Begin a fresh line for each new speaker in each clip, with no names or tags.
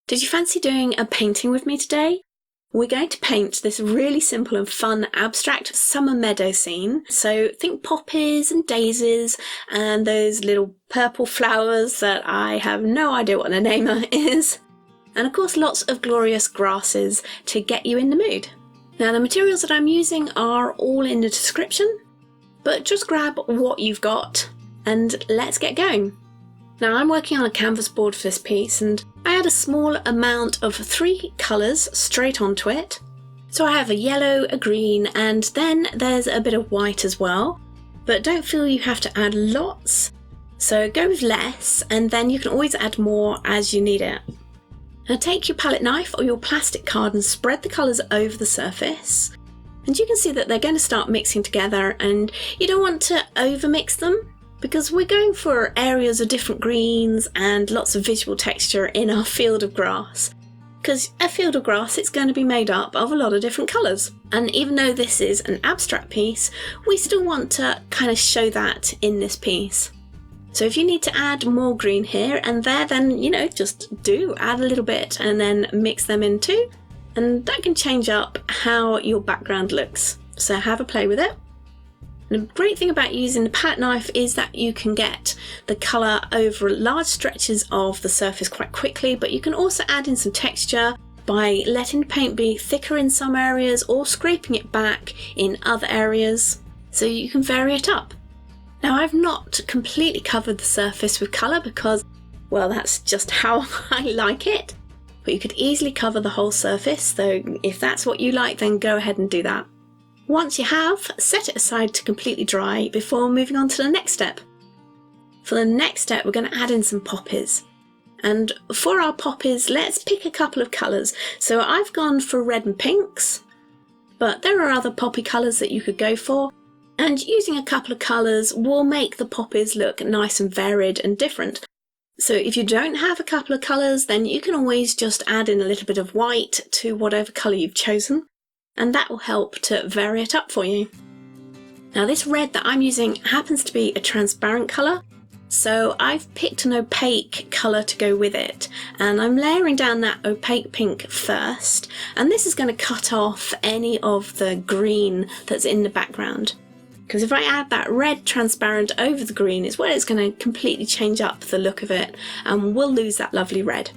Did you fancy doing a painting with me today? We're going to paint this really simple and fun abstract summer meadow scene. So think poppies and daisies and those little purple flowers that I have no idea what their name is. And of course lots of glorious grasses to get you in the mood. Now the materials that I'm using are all in the description, but just grab what you've got and let's get going. Now I'm working on a canvas board for this piece and I add a small amount of 3 colours straight onto it. So I have a yellow, a green, and then there's a bit of white as well. But don't feel you have to add lots. So go with less and then you can always add more as you need it. Now take your palette knife or your plastic card and spread the colours over the surface. And you can see that they're going to start mixing together and you don't want to overmix them, because we're going for areas of different greens and lots of visual texture in our field of grass. Because a field of grass, it's going to be made up of a lot of different colours. And even though this is an abstract piece, we still want to kind of show that in this piece. So if you need to add more green here and there, then, just add a little bit and then mix them in too. And that can change up how your background looks. So have a play with it. And the great thing about using the palette knife is that you can get the colour over large stretches of the surface quite quickly, but you can also add in some texture by letting the paint be thicker in some areas or scraping it back in other areas, so you can vary it up. Now I've not completely covered the surface with colour because, well, that's just how I like it, but you could easily cover the whole surface, so if that's what you like, then go ahead and do that. Once you have, set it aside to completely dry before moving on to the next step. For the next step, we're going to add in some poppies. And for our poppies, let's pick a couple of colours. So I've gone for red and pinks, but there are other poppy colours that you could go for. And using a couple of colours will make the poppies look nice and varied and different. So if you don't have a couple of colours, then you can always just add in a little bit of white to whatever colour you've chosen. And that will help to vary it up for you. Now this red that I'm using happens to be a transparent colour, so I've picked an opaque colour to go with it, and I'm layering down that opaque pink first, and this is going to cut off any of the green that's in the background. Because if I add that red transparent over the green, it's where it's going to completely change up the look of it, and we'll lose that lovely red.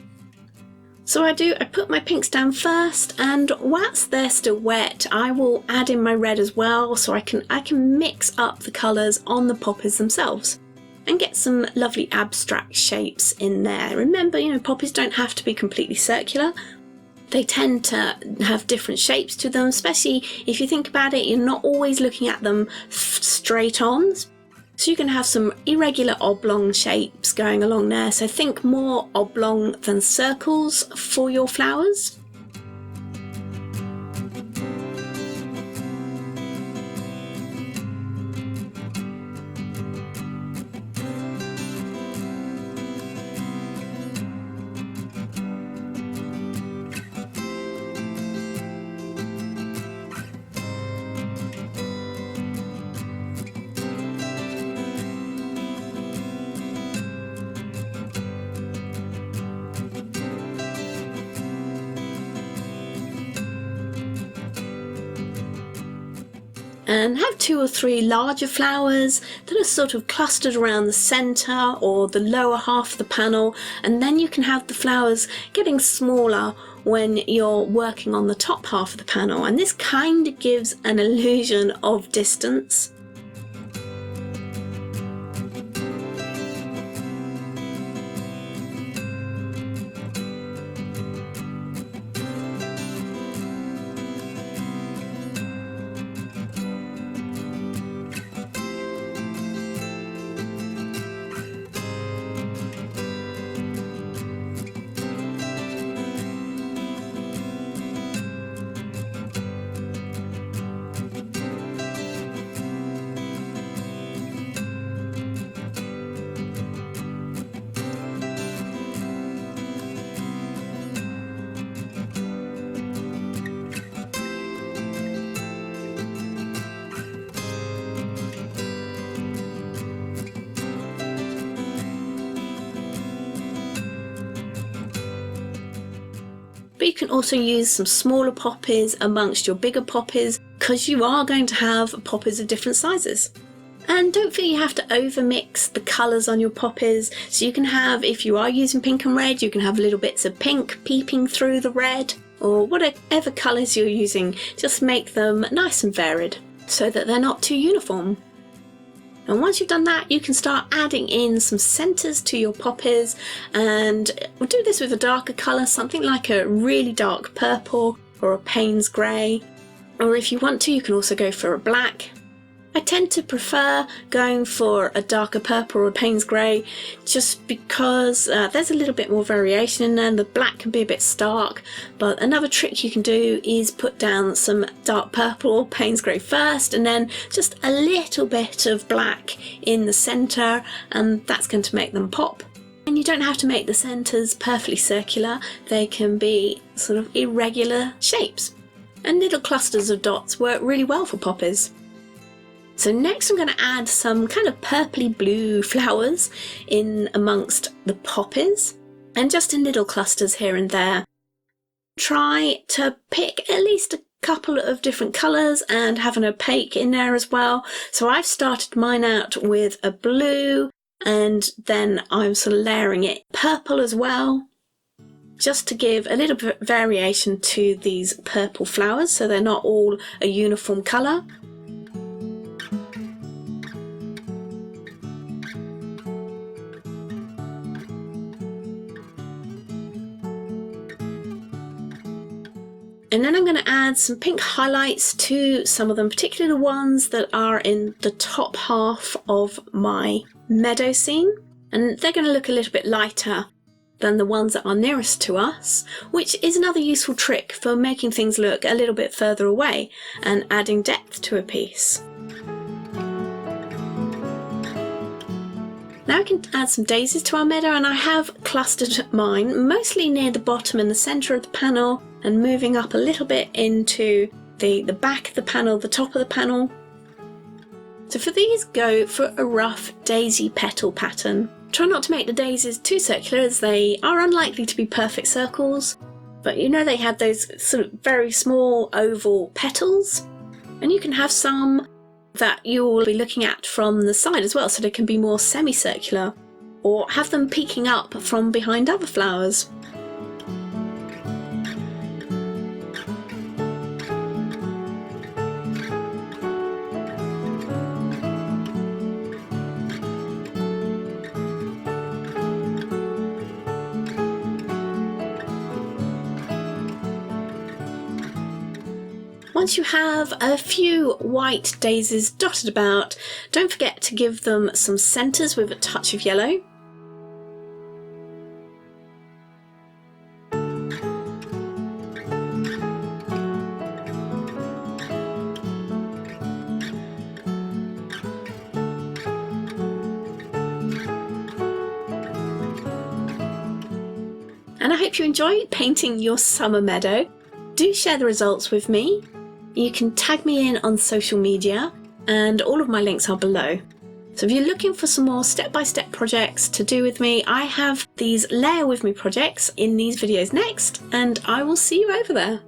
So I put my pinks down first, and whilst they're still wet, I will add in my red as well, so I can mix up the colours on the poppies themselves and get some lovely abstract shapes in there. Remember, poppies don't have to be completely circular. They tend to have different shapes to them, especially if you think about it, you're not always looking at them straight on. So you can have some irregular oblong shapes going along there. So think more oblong than circles for your flowers. And have 2 or 3 larger flowers that are sort of clustered around the centre or the lower half of the panel, and then you can have the flowers getting smaller when you're working on the top half of the panel, and this kind of gives an illusion of distance. but you can also use some smaller poppies amongst your bigger poppies, because you are going to have poppies of different sizes. And don't feel you have to overmix the colours on your poppies, so you can have, if you are using pink and red, you can have little bits of pink peeping through the red, or whatever colours you're using, just make them nice and varied so that they're not too uniform. And once you've done that, you can start adding in some centres to your poppies, and we'll do this with a darker colour, something like a really dark purple or a Payne's grey, or if you want to, you can also go for a black. I tend to prefer going for a darker purple or a Payne's grey just because there's a little bit more variation in there, and the black can be a bit stark. But another trick you can do is put down some dark purple or Payne's grey first, and then just a little bit of black in the centre, and that's going to make them pop. And you don't have to make the centres perfectly circular, they can be sort of irregular shapes. And little clusters of dots work really well for poppies. So next I'm going to add some kind of purpley blue flowers in amongst the poppies, and just in little clusters here and there. Try to pick at least a couple of different colours and have an opaque in there as well. So I've started mine out with a blue, and then I'm sort of layering it purple as well, just to give a little bit of variation to these purple flowers so they're not all a uniform colour. And then I'm going to add some pink highlights to some of them, particularly the ones that are in the top half of my meadow scene. And they're going to look a little bit lighter than the ones that are nearest to us, which is another useful trick for making things look a little bit further away and adding depth to a piece. Now I can add some daisies to our meadow, and I have clustered mine mostly near the bottom and the centre of the panel, and moving up a little bit into the back of the panel, the top of the panel. So for these, go for a rough daisy petal pattern. Try not to make the daisies too circular, as they are unlikely to be perfect circles, but you know they had those sort of very small oval petals, and you can have some that you will be looking at from the side as well, so they can be more semicircular, or have them peeking up from behind other flowers. Once you have a few white daisies dotted about, don't forget to give them some centres with a touch of yellow. And I hope you enjoy painting your summer meadow. Do share the results with me. You can tag me in on social media, and all of my links are below. So if you're looking for some more step-by-step projects to do with me, I have these layer with me projects in these videos next, and I will see you over there.